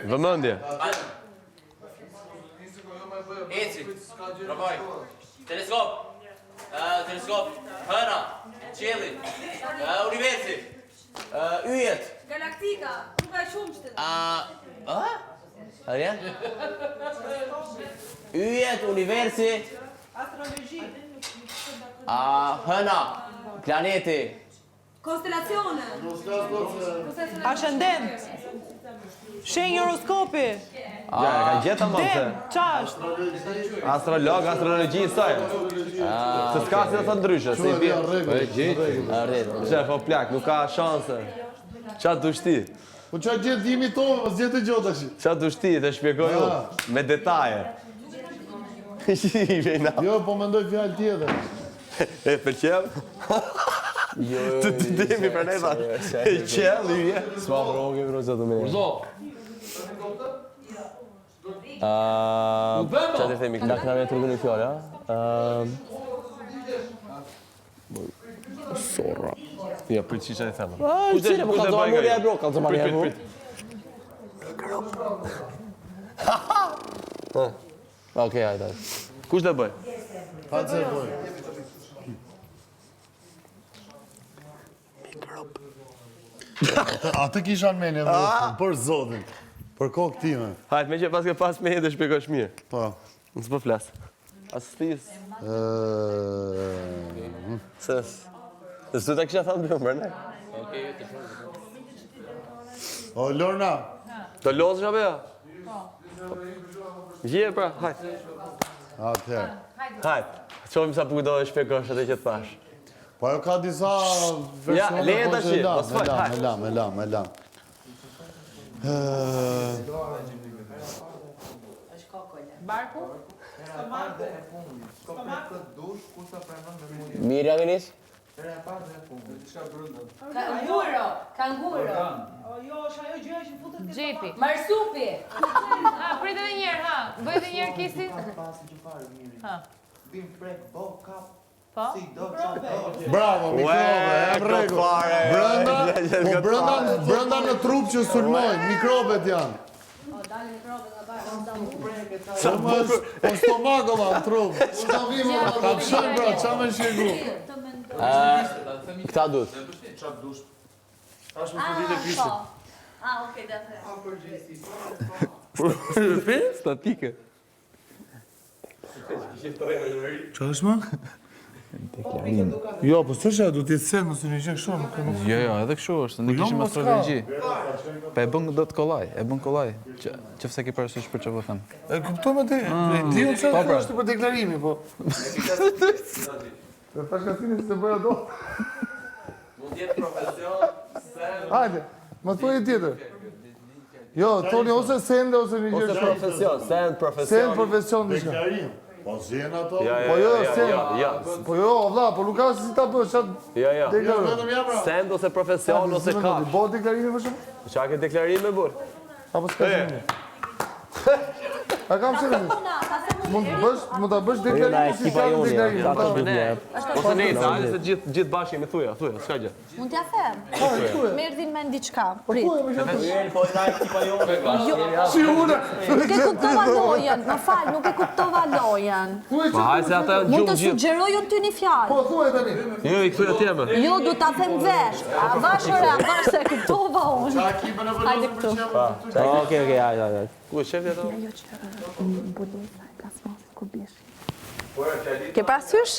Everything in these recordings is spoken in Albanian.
Vëmendje. Eci. Provoj. Teleskop. Teleskop. Hëna. Qielli. Universi. Yjet. Galaktika. Nuk ka shumë që të. Arja? Yjet, universi. Astrologji. Hëna. Planeti. Konstelacione. Ascendent. Shenjë horoskopi. Ja, ka gjeta më se. Ç'është? Astrolog, astrologji i saj. Se s'ka si të thënë ndryshe, se i bie. Shef, o plak, nuk ka shanse. Qa dush ti? Po qa gjithë dimi tonë, mos gjithë të gjotë ashtë. Qa dush ti, të shpjegoj unë, me detaje. Jo, po mendoj fjallë tjetër. E, për qelë? Të dimi për nejta. E qelë, i vje. Sma vrogi, bro, që të me. Urzo. Qa të themi, da këna me tërgën i fjallë, Sorra. Ja, për që i thema. Cire, po ka të amurja e bro, ka të amurja e bro. Okej, hajde. Kush dhe bëj? Hajde se bëj. Atë kisha në menje, për zotin. Për kokë time. Hajt, me që pas ke pas me dhe shpjegosh mirë. Po. Nësë po flasë. Asë this. Se s'u të kisha thamë dhe mërë, ne? O, Lorna. Të lozë shabe, ja? Gje, pra, hajt. Atëherë. Hajt. Qovim sa përkujdo e shpjegosh atë që të thash. Po ajo ka disa versione. Ja, leje të shi, mos faj, hajt. Me lam. Barku? Mirja Vinis? Kanguro. Jo, është ajo gjëja që futet ke Gjepi. Marsupi. Prit edhe njerë, ha. Bëj edhe njerë kisi. Ha. Po? Bravo, mikrobe, e rregull. Brenda në trup që sulmojnë, mikrobet janë. Sa bukur. Po stomakova në trup. Ta pshën, bra, qa me shjegu? Këta duhet. Ashtë më të ditë krishtë. Okej, da të. Statike. Qa është ma? Jo, po së që du t'jetë sen, mësë një gjekë shumë. Jo, edhe kështu është, ne kishim astrologji. Pa e bën do të kollaj, Qëfse ke parasysh për që vë them. E kuptoj me te, di unë që është për deklarimi, po. Dhe pashkatini se bëja do. Mund jetë profesion, Hajde, më thuaj e tjetër. Jo, thoni ose sende ose një gjë. Ose profesion, send profesion. Send profesion një gjë. Po zjen ato. Po jo, Ja. Po jo, vlla, po nuk ka si ta bësh atë. Ja. Deklarim. Send ose profesion ose ka. Po deklarimi më shumë? Qa ke deklarime, bur? Apo s'ka shumë? A kam se rëndis? Mund ta bësh deklarimin si ka deklarimin. Ose ne, dalë se gjithë bashkë me thuja, s'ka gjë. Mund t'ja them. Merdhin me diçka. Prit. Si une? Nuk e kuptova lojen. Më fal, nuk e kuptova lojen. Pa hajë se ata Mund gjumë të gjithë. sugjeroj unë ty një fjalë. Po thuaj tani. Jo, i thuja tjeme. Jo, du ta them vesh. A vash ore, a vash se kuptova unë. Hajde këtu. Okej, hajde. Ku e shefja ta? Ke parasysh?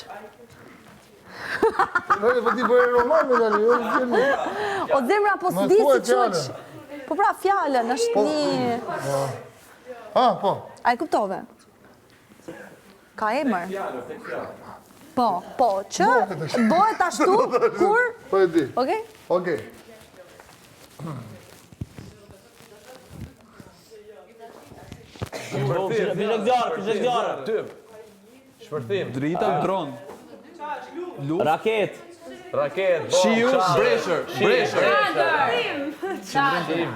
Nëre, po ti bëjë roman me tani, jo? O zemra, po s'di si quq. Po pra fjallën, është një... Po. A e kuptove? Ka emër? Po, që bëhet ashtu, kur... Po e di. Okej? Okej. Pishek djarë. Shpërthim. Drita dron. Raket. Shiu, bresher. Shi,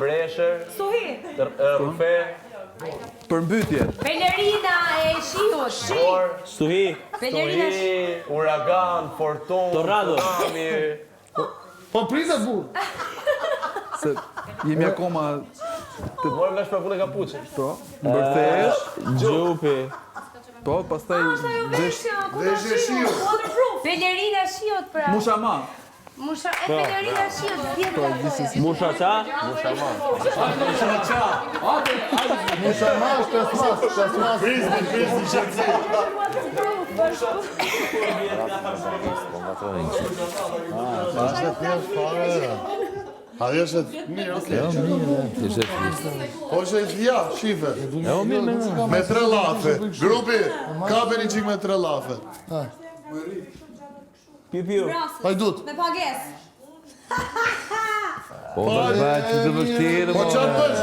bresher. Suhi. Rufe. Përmbytje. Pelerina e shiut. Stuhi. Pelerina Uragan, fortun. Tornado. Po pritet burr. Se jemi akoma Morë vesh për punë e kapuqe. Po, mbërthesh, Gjupi. po, pastaj vesh Veshje shiu. Pelerina shiut pra. mushama. Musha e pelerina shiut vjetë. Musha qa? Musamash, pesmas. A është mirë, okay. Po është ja, shife. Me 3 llafe. Grupi, kapeni çik me 3 llafe. Piu piu. Hajdut. Me pages. Po çfarë bësh?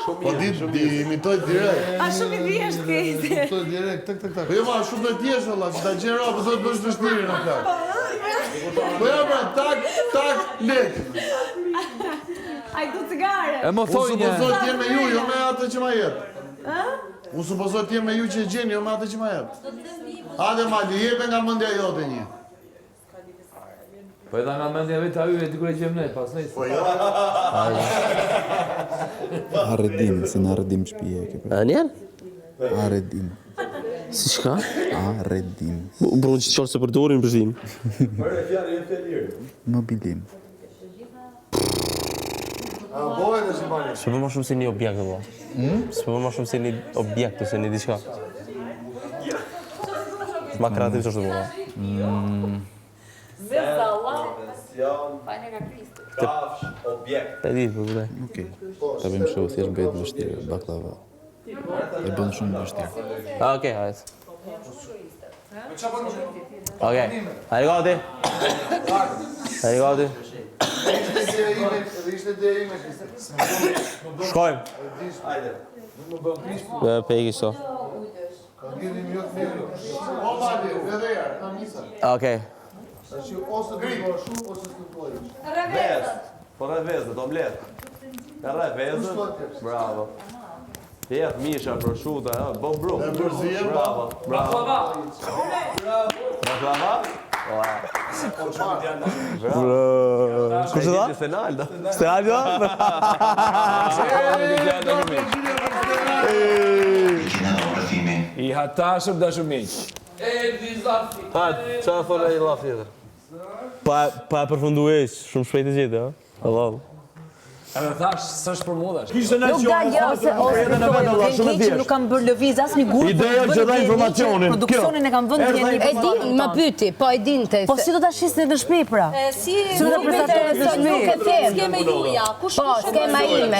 Po di imitoj direkt. A shumë i thjesht ti. Imitoj direkt, tak. Po jo ma, shumë do t'jesh valla, që ta gjen rapë, do të bësh vështirë në plak. Po ja pra, tak, lek. Ai du cigare. E më Unë thoj një. supozoj t'jem me ju, jo me atë që ma jep. Unë supozoj t'jem me ju që e gjeni, jo me atë që ma jep. Hade Mali, jepe nga mendja jote një. Po edhe nga mendja vetë a yve, ti kur e gjem ne, pas nejtë. Po jo. Arredim, se në arredim shpije e ke. Njerë? Arredim. Si shka? Arredim. Brunë që qonë se përdorin përzim. Mobilim. A bojë dhe Shqipani. Së për ma shumë se një objekt dhe bo. Së për ma shumë se një objekt ose një diçka. Ma kreativ që është dhe bo. Kafsh, objekt. Ta di, për bëdaj. Okej. Ta bëjmë show, thjesht bëhet vështirë, baklava. E bën shumë vështirë. Okej, hajtë. Okej, hajtë gati. Hajtë gati. Ishte dhe ime. Shkojmë. Dhe peki so. Po Mali, edhe jarë, ta njësa. Okej. Ose të bëjë shumë, ose të bëjë. Vezët. Po revezët, omlet. Ka revezët. Bravo. Jetë misha, prosciutto, bo bru. E përzije, Bravo. Bravo. Baklava? Kushe da? Stenaldo. Stenaldo? I hatashëm dashumiq. Ha, qa thole i laf tjetër? Pa e përfundu eq, shumë shpejt e gjithë, Allah. Edhe thash, s'është për mudash. Nuk dalë ose vjen keq, nuk kam bërë lëviz as një gurë. Ideja që dha informacionin. Produksionin e kam vënë një E din, më pyti, po e dinte. Po si do ta shisni në shtëpi pra? Si do ta prezantohet në shtëpi? Nuk e them. Skema juja. Kush Po, skema ime.